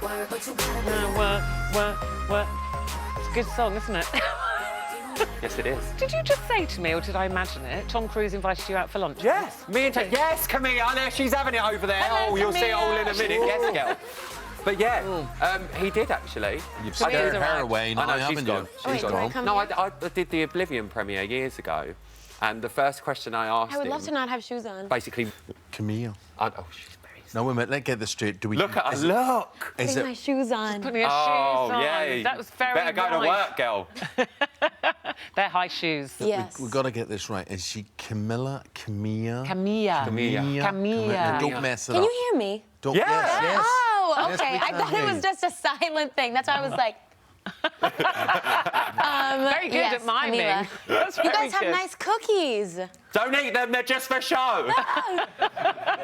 Work. It's a good song, isn't it? Yes, it is. Did you just say to me, or did I imagine it, Tom Cruise invited you out for lunch? Yes, me and yes, Camila, there, she's having it over there. Hello, oh, you'll see it all in a Camila. minute. Yes, girl. But yeah, he did actually. You've scared her away now, I know, haven't you? She's gone. No, I did the Oblivion premiere years ago, and the first question I asked him... I would love to not have shoes on. Basically... Camille. Oh, she's very... No, wait a minute, let's get this straight. Do we... Look at her, look! Putting my shoes on. Putting her shoes on. Yeah. That was very Better go to work, girl. They're high shoes. Yes. We've got to get this right. Is she Camila? Camilla. And don't mess it up. Can you hear me? Don't, Yes. yes. Oh, Yes, okay. we I can thought hear it was you. just a silent thing. That's why I was like... Very good at miming. Camila. That's You very guys have good. nice cookies. Don't eat them, they're just for show.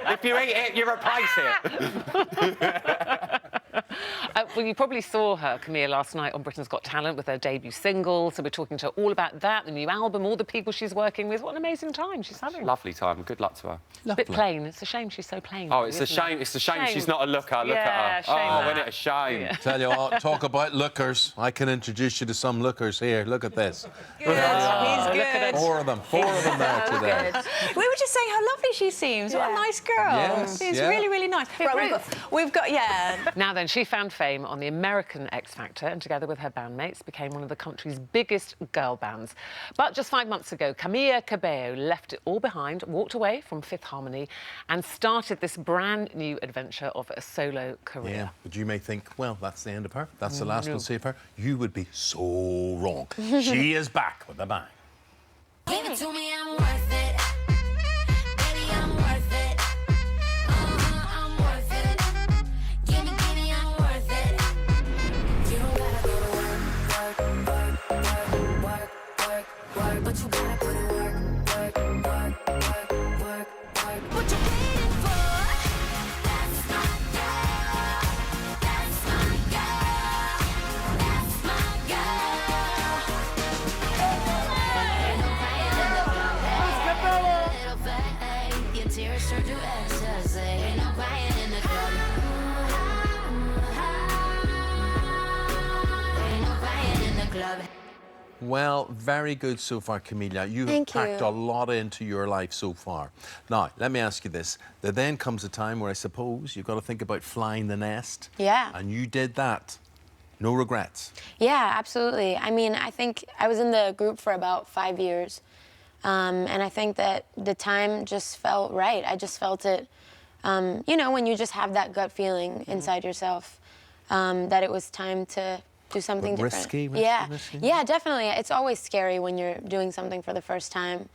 If you eat it, you replace it. Well, you probably saw her, Camilla, last night on Britain's Got Talent with her debut single. So we're talking to her all about that, the new album, all the people she's working with. What an amazing time she's having. Lovely time. Good luck to her. A bit plain. It's a shame she's so plain. Oh, it's a isn't it? shame. It's a shame she's not a looker. Look Yeah, at her. shame Oh, that. isn't it a shame? Yeah. Tell you what, talk about lookers. I can introduce you to some lookers here. Look at this. He's good. Four of them there today. We were just saying how lovely she seems. What a nice girl. Yes, She's yeah. really, really nice. Right, we've got, yeah. Now then, she found fame on the American X Factor and together with her bandmates became one of the country's biggest girl bands. But just 5 months ago, Camila Cabello left it all behind, walked away from Fifth Harmony and started this brand new adventure of a solo career. Yeah, but you may think, well, that's the end of her. That's the last we'll see of her. You would be so wrong. She is back with a bang. Give it to me, I'm worth it. Baby, I'm worth it. I'm worth it. Give me, I'm worth it. You don't gotta go to work, but you gotta put in work. What you waiting for? That's my girl. That's my girl. That's my girl. Little fade, your tears turn to ecstasy. Ain't no crying in the club. Ain't no crying in the club. Well, very good so far, Camila. You have Thank packed you. a lot into your life so far. Now, let me ask you this. There then comes a time where I suppose you've got to think about flying the nest. Yeah. And you did that. No regrets. Yeah, absolutely. I mean, I think I was in the group for about 5 years. And I think that the time just felt right. I just felt it, you know, when you just have that gut feeling inside yourself, that it was time to do something different. Risky? Yeah, definitely. It's always scary when you're doing something for the first time.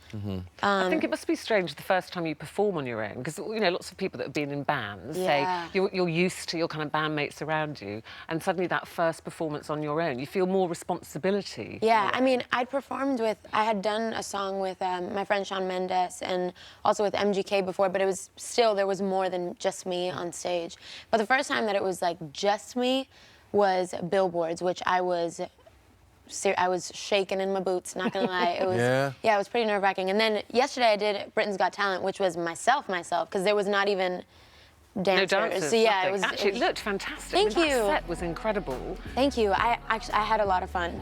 I think it must be strange the first time you perform on your own, because, you know, lots of people that have been in bands say you're used to your kind of bandmates around you, and suddenly that first performance on your own, you feel more responsibility. Yeah, I mean, I had done a song with my friend Shawn Mendes and also with MGK before, but it was still, there was more than just me on stage. But the first time that it was like just me was Billboards, which I was shaking in my boots, not gonna lie. It was, yeah, it was pretty nerve-wracking. And then yesterday I did Britain's Got Talent, which was myself, because there was not even dancers. No dancers, So yeah, nothing. Actually, it looked fantastic. Thank you. That set was incredible. Thank you. I had a lot of fun.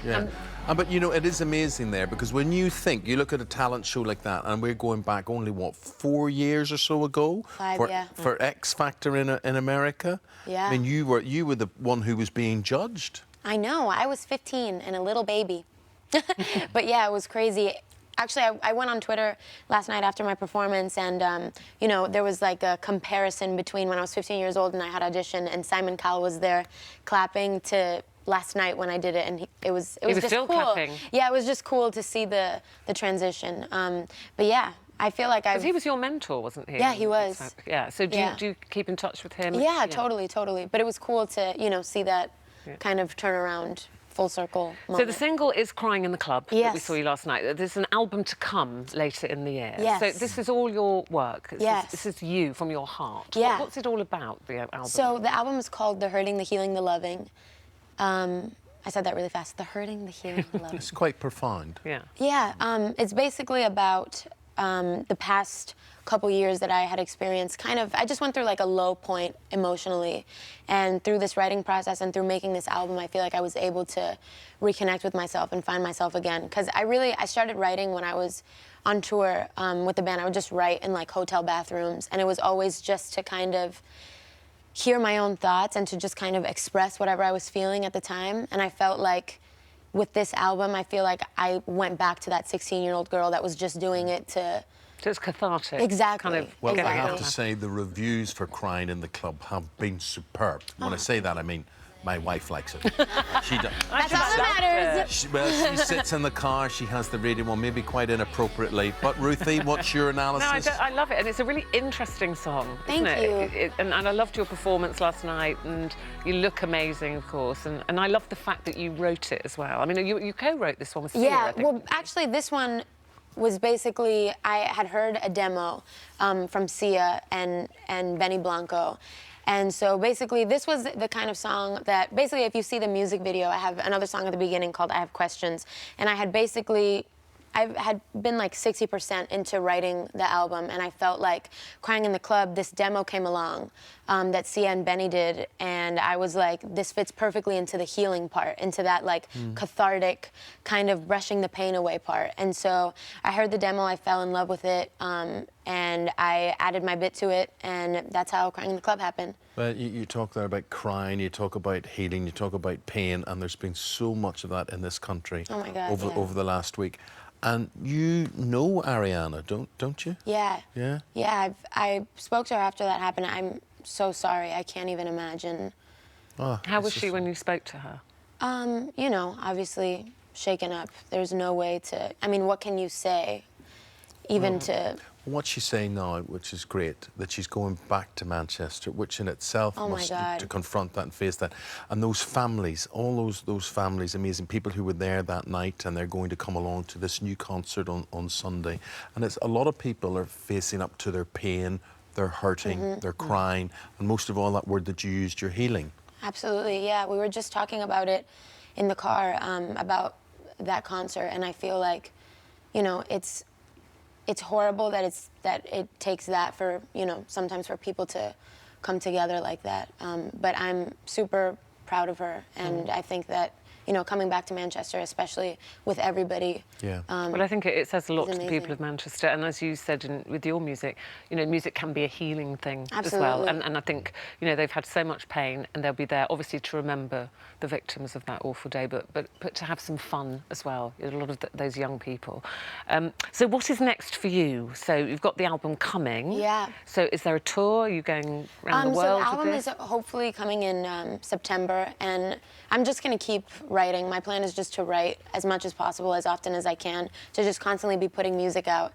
Yeah. But, you know, it is amazing there, because when you look at a talent show like that, and we're going back only, what, 4 years or so ago? 5, yeah. For X Factor in America? Yeah. I mean, you were the one who was being judged. I know. I was 15 and a little baby. But yeah, it was crazy. Actually, I went on Twitter last night after my performance, and you know, there was like a comparison between when I was 15 years old and I had auditioned, and Simon Cowell was there clapping to last night when I did it, and it was was just still cool. clapping. Yeah, it was just cool to see the transition. But yeah, I feel like Because he was your mentor, wasn't he? Yeah, he was. Yeah. So do you keep in touch with him? Yeah, totally. But it was cool to, you know, see that kind of turnaround, full circle moment. So the single is Crying in the Club that we Yes. saw you last night. There's an album to come later in the year. Yes. So this is all your work. Yes. This is you from your heart. Yeah. What's it all about, the album? So the album is called The Hurting, The Healing, The Loving. I said that really fast. The Hurting, The Healing, The Loving. It's quite profound. Yeah. Yeah, it's basically about the past couple years that I had experienced I just went through like a low point emotionally. And through this writing process and through making this album, I feel like I was able to reconnect with myself and find myself again. Because I started writing when I was on tour with the band. I would just write in like hotel bathrooms. And it was always just to kind of hear my own thoughts and to just kind of express whatever I was feeling at the time. And I felt like with this album, I feel like I went back to that 16-year-old girl that was just doing it to... So it's cathartic. Exactly. Kind of Well, get I it have out. to say the reviews for Crying in the Club have been superb. When I say that, I mean my wife likes it. She does. That's all that matters. Well, she sits in the car, she has the radio on, maybe quite inappropriately. But Ruthie, what's your No, analysis? I love it, and it's a really interesting song, isn't Thank it? you. And I loved your performance last night, and you look amazing, of course. And I love the fact that you wrote it as well. I mean, you co-wrote this one with Siga, Yeah, I think. well, actually, this one was basically, I had heard a demo from Sia and Benny Blanco. And so basically, this was the kind of song that, basically, if you see the music video, I have another song at the beginning called I Have Questions. And I had been like 60% into writing the album, and I felt like Crying in the Club, this demo came along that Sia and Benny did, and I was like, this fits perfectly into the healing part, into that like cathartic kind of brushing the pain away part. And so I heard the demo, I fell in love with it, and I added my bit to it, and that's how Crying in the Club happened. Well, you talk there about crying, you talk about healing, you talk about pain, and there's been so much of that in this country Oh my God, yeah. over the last week. And you know Ariana, don't you? Yeah. Yeah? Yeah, I spoke to her after that happened. I'm so sorry. I can't even imagine. Oh, How it's was she just- when you spoke to her? You know, obviously shaken up. There's no way to, I mean, what can you say even to... What she's saying now, which is great, that she's going back to Manchester, which in itself Oh my must God. to confront that and face that. And those families, all those families, amazing people who were there that night, and they're going to come along to this new concert on Sunday. And it's a lot of people are facing up to their pain, they're hurting, they're crying, and most of all, that word that you used, you're healing. Absolutely, yeah. We were just talking about it in the car, about that concert, and I feel like, you know, it's horrible that it takes that for, you know, sometimes for people to come together like that. But I'm super proud of her, and I think that, you know, coming back to Manchester, especially with everybody. Yeah. Well, I think it says a lot to it's the people amazing. of Manchester, and as you said with your music, you know, music can be a healing thing as well. Absolutely. And I think, you know, they've had so much pain, and they'll be there, obviously, to remember the victims of that awful day, but to have some fun as well. A lot of those young people. So what is next for you? So you've got the album coming. Yeah. So is there a tour? Are you going around the So world the album with is this? hopefully coming in September, and I'm just gonna keep writing. My plan is just to write as much as possible, as often as I can, to just constantly be putting music out.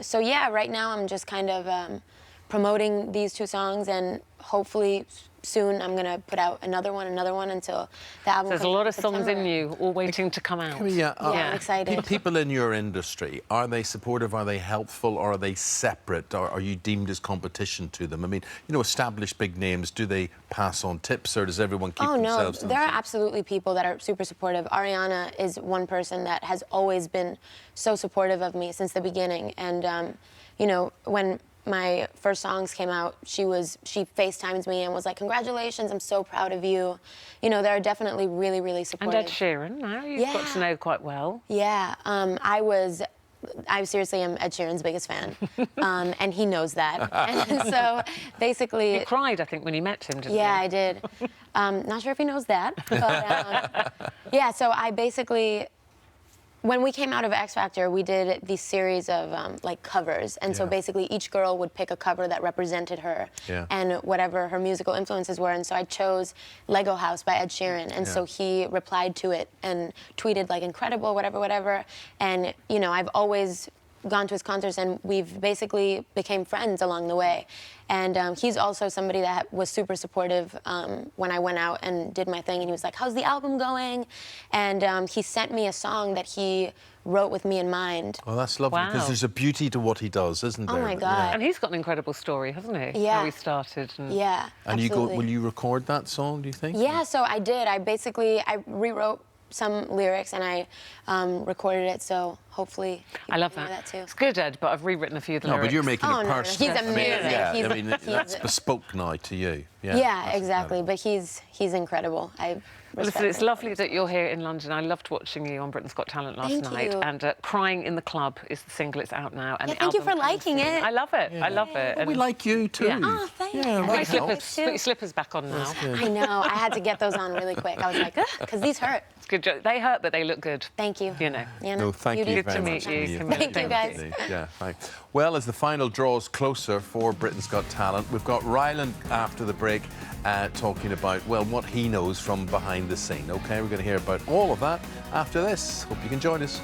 So yeah, right now I'm just kind of promoting these two songs, and hopefully soon I'm gonna put out another one until the album There's a comes lot out in of songs in September. you, all waiting to come out. Yeah, I'm excited. People in your industry, are they supportive, are they helpful, or are they separate, or are you deemed as competition to them? I mean, you know, established big names, do they pass on tips, or does everyone keep Oh no, themselves to there are themselves? absolutely people that are super supportive. Ariana is one person that has always been so supportive of me since the beginning. And you know, when my first songs came out, she FaceTimes me and was like, "Congratulations, I'm so proud of you." You know, they're definitely really, really And supportive. Ed Sheeran, now you've got to Yeah. know quite well. Yeah, I seriously am Ed Sheeran's biggest fan, and he knows that. And so basically, You cried, I think, when you met him, didn't you? yeah, I did. Not sure if he knows that, but yeah. So I basically, when we came out of X Factor, we did these series of like covers, and so Yeah. basically each girl would pick a cover that represented her Yeah. and whatever her musical influences were. And so I chose Lego House by Ed Sheeran, and so he replied to it and tweeted like incredible, whatever. And you know, I've always gone to his concerts, and we've basically became friends along the way. And he's also somebody that was super supportive when I went out and did my thing, and he was like, "How's the album going?" And he sent me a song that he wrote with me in mind. Well, that's lovely, because Wow. there's a beauty to what he does, isn't Oh there? my God. And he's got an incredible story, hasn't he? Yeah. How he started. And... Yeah, And absolutely. will you record that song, do you think? Yeah, so I did. I rewrote some lyrics, and I recorded it, so hopefully I love people that. know that too. It's good, Ed, but I've rewritten a few of the No, lyrics. but you're making Oh, it no, no, personal. he's amazing. Yeah, He's- I mean, that's bespoke now to you. Yeah, Yeah, that's exactly. incredible. But he's incredible. Well, listen, it's lovely that you're here in London. I loved watching you on Britain's Got Talent last Thank night. you. And Crying in the Club is the single. It's out now. And Yeah, the thank you album for comes liking soon. it. I love it. I love it. Well, we And like you too. Yeah. Oh, thank Yeah, you. that put your helps. slippers, put your slippers back on now. I know. I had to get those on really quick. I was like, because these hurt. It's good. They hurt, but they look good. Thank you. You know. No, thank you do. very to much. meet you, Camilla. Camilla. Thank you, guys. Indeed. Yeah, thanks. Well, as the final draws closer for Britain's Got Talent, we've got Ryland after the break talking about, well, what he knows from behind the scene. OK, we're going to hear about all of that after this. Hope you can join us.